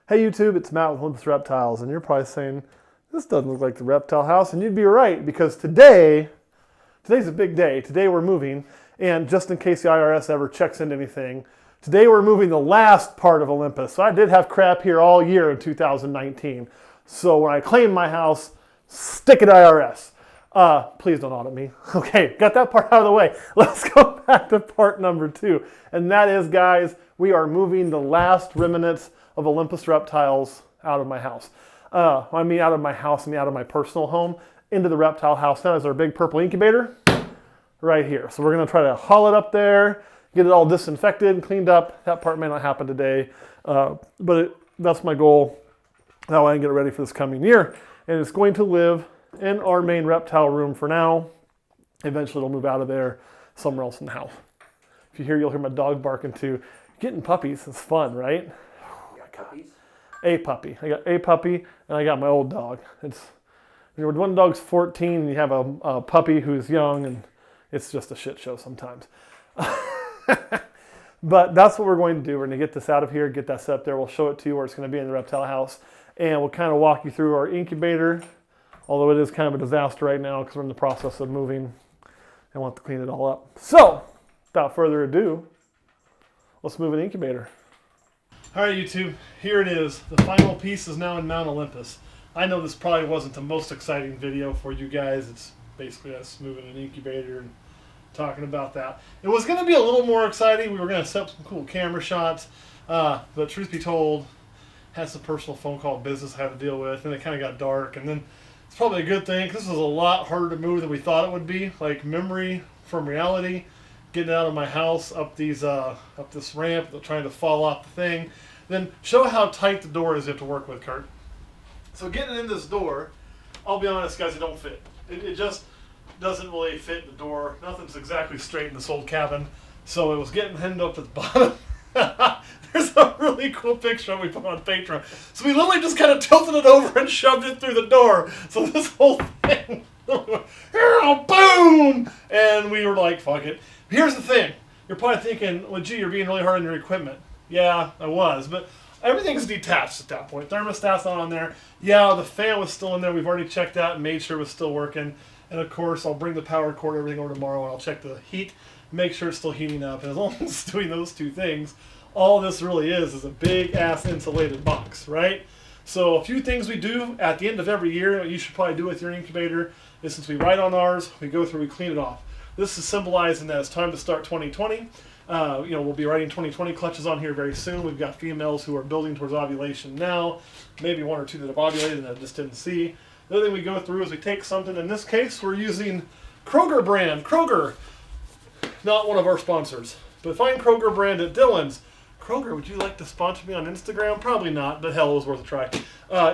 Hey YouTube, it's Matt with Olympus Reptiles, and you're probably saying, this doesn't look like the reptile house, and you'd be right, because today's a big day. Today we're moving, and just in case the IRS ever checks into anything, today we're moving the last part of Olympus. So I did have crap here all year in 2019. So when I claim my house, stick it IRS. Please don't audit me. Okay, got that part out of the way. Let's go back to part number 2. And that is, guys, we are moving the last remnants of Olympus Reptiles out of my house. I mean out of my house, I mean out of my personal home into the reptile house. Now is our big purple incubator right here. So we're gonna try to haul it up there, get it all disinfected and cleaned up. That part may not happen today, but that's my goal. That way I can get it ready for this coming year. And it's going to live in our main reptile room for now. Eventually it'll move out of there somewhere else in the house. If you hear, you'll hear my dog barking too. Getting puppies is fun, right? Puppies? A puppy. I got a puppy and I got my old dog. It's, you know, one dog's 14 and you have a puppy who's young, and it's just a shit show sometimes. But that's what we're going to do. We're going to get this out of here, get that set up there. We'll show it to you where it's going to be in the reptile house, and we'll kind of walk you through our incubator, although it is kind of a disaster right now because we're in the process of moving and want to clean it all up. So without further ado, let's move an incubator. All right, YouTube, here it is. The final piece is now in Mount Olympus. I know this probably wasn't the most exciting video for you guys. It's basically us moving an incubator and talking about that. It was going to be a little more exciting. We were going to set up some cool camera shots, but truth be told, had some personal phone call business I had to deal with, and it kind of got dark. And then it's probably a good thing, because this was a lot harder to move than we thought it would be. Like memory from reality. Getting out of my house up these up this ramp, trying to fall off the thing. Then show how tight the door is you have to work with, Kurt. So getting in this door, I'll be honest, guys, it don't fit. It just doesn't really fit in the door. Nothing's exactly straight in this old cabin. So it was getting hemmed up at the bottom. There's a really cool picture we put on Patreon. So we literally just kind of tilted it over and shoved it through the door. So this whole thing, boom! And we were like, fuck it. Here's the thing. You're probably thinking, well, gee, you're being really hard on your equipment. Yeah, I was. But everything's detached at that point. Thermostat's not on there. Yeah, the fan was still in there. We've already checked out and made sure it was still working. And of course, I'll bring the power cord, everything over tomorrow, and I'll check the heat, make sure it's still heating up. And as long as it's doing those two things, all this really is a big-ass insulated box, right? So a few things we do at the end of every year, you should probably do with your incubator, is since we write on ours, we go through, we clean it off. This is symbolizing that it's time to start 2020. We'll be writing 2020 clutches on here very soon. We've got females who are building towards ovulation now. Maybe one or two that have ovulated and I just didn't see. The other thing we go through is we take something. In this case, we're using Kroger brand. Kroger, not one of our sponsors, but find Kroger brand at Dillon's. Kroger, would you like to sponsor me on Instagram? Probably not, but hell, it was worth a try.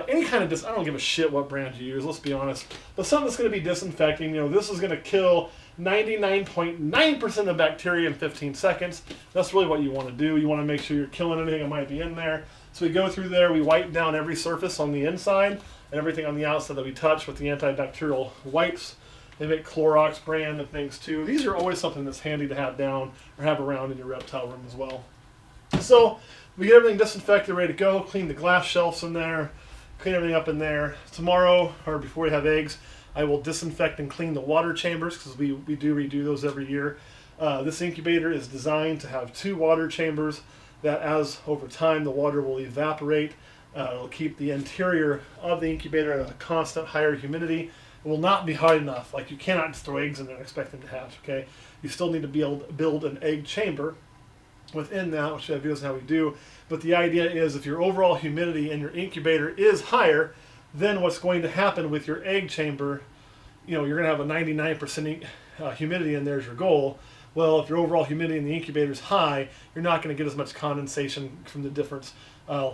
Any kind of I don't give a shit what brand you use, let's be honest. But something that's going to be disinfecting. This is going to kill 99.9% of bacteria in 15 seconds. That's really what you want to do. You want to make sure you're killing anything that might be in there. So we go through there, we wipe down every surface on the inside and everything on the outside that we touch with the antibacterial wipes. They make Clorox brand and things too. These are always something that's handy to have down or have around in your reptile room as well. So we get everything disinfected, ready to go, clean the glass shelves in there, clean everything up in there. Tomorrow, or before we have eggs, I will disinfect and clean the water chambers, because we do redo those every year. This incubator is designed to have 2 water chambers that, as over time the water will evaporate, it'll keep the interior of the incubator at a constant higher humidity. It will not be hot enough. Like, you cannot just throw eggs in there and expect them to hatch, okay? You still need to be able to build an egg chamber within that, which I have videos on how we do. But the idea is, if your overall humidity in your incubator is higher, then what's going to happen with your egg chamber, you're going to have a 99% humidity in there as your goal. Well, if your overall humidity in the incubator is high, you're not going to get as much condensation from the difference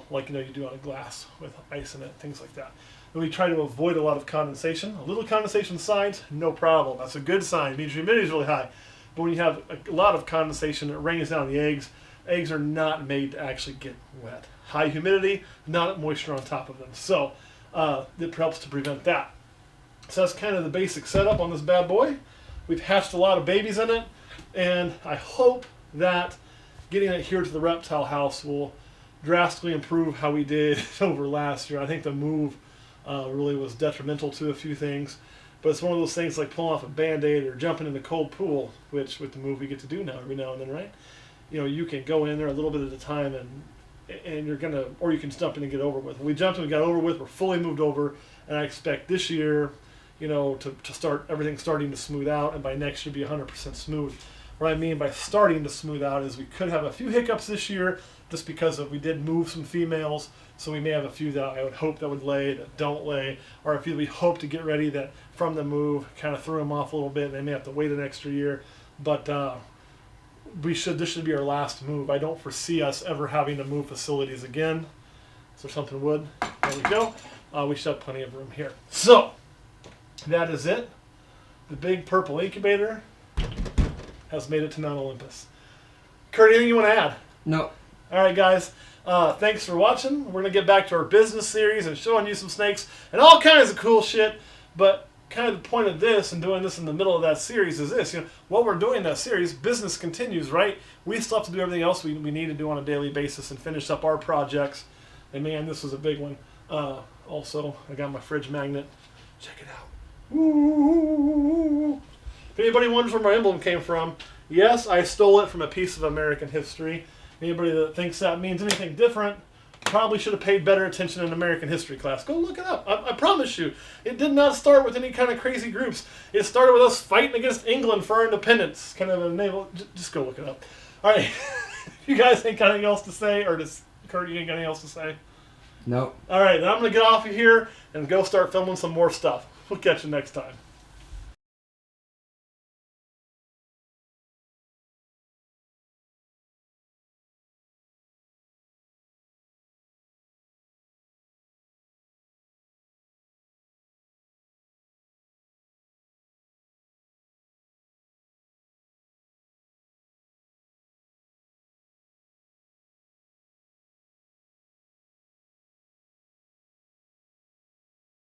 like you do on a glass with ice in it, things like that. And we try to avoid a lot of condensation. A little condensation sides, no problem. That's a good sign. It means your humidity is really high. But when you have a lot of condensation, it rains down the eggs. Eggs are not made to actually get wet. High humidity, not moisture on top of them. So it helps to prevent that. So that's kind of the basic setup on this bad boy. We've hatched a lot of babies in it, and I hope that getting it here to the reptile house will drastically improve how we did over last year. I think the move really was detrimental to a few things. But it's one of those things like pulling off a Band-Aid or jumping in the cold pool, which with the move we get to do now every now and then, right? You can go in there a little bit at a time and you're going to, or you can jump in and get over with. When we jumped in and got over with, we're fully moved over, and I expect this year, to start everything starting to smooth out, and by next year be 100% smooth. What I mean by starting to smooth out is we could have a few hiccups this year just because we did move some females, so we may have a few that I would hope that would lay, that don't lay, or a few that we hope to get ready that from the move kind of threw them off a little bit, and they may have to wait an extra year. But this should be our last move. I don't foresee us ever having to move facilities again. Is there something wood? There we go. We should have plenty of room here. So, that is it. The big purple incubator has made it to Mount Olympus. Kurt, anything you want to add? No. All right, guys. Thanks for watching. We're going to get back to our business series and showing you some snakes and all kinds of cool shit. But kind of the point of this and doing this in the middle of that series is this. What we're doing in that series, business continues, right? We still have to do everything else we need to do on a daily basis and finish up our projects. And man, this was a big one. Also, I got my fridge magnet. Check it out. Ooh. If anybody wonders where my emblem came from, yes, I stole it from a piece of American history. Anybody that thinks that means anything different probably should have paid better attention in American history class. Go look it up. I promise you, it did not start with any kind of crazy groups. It started with us fighting against England for our independence. Kind of a naval. Just go look it up. All right. You guys ain't got anything else to say, or does Kurt, you ain't got anything else to say? No. All right, then I'm going to get off of here and go start filming some more stuff. We'll catch you next time.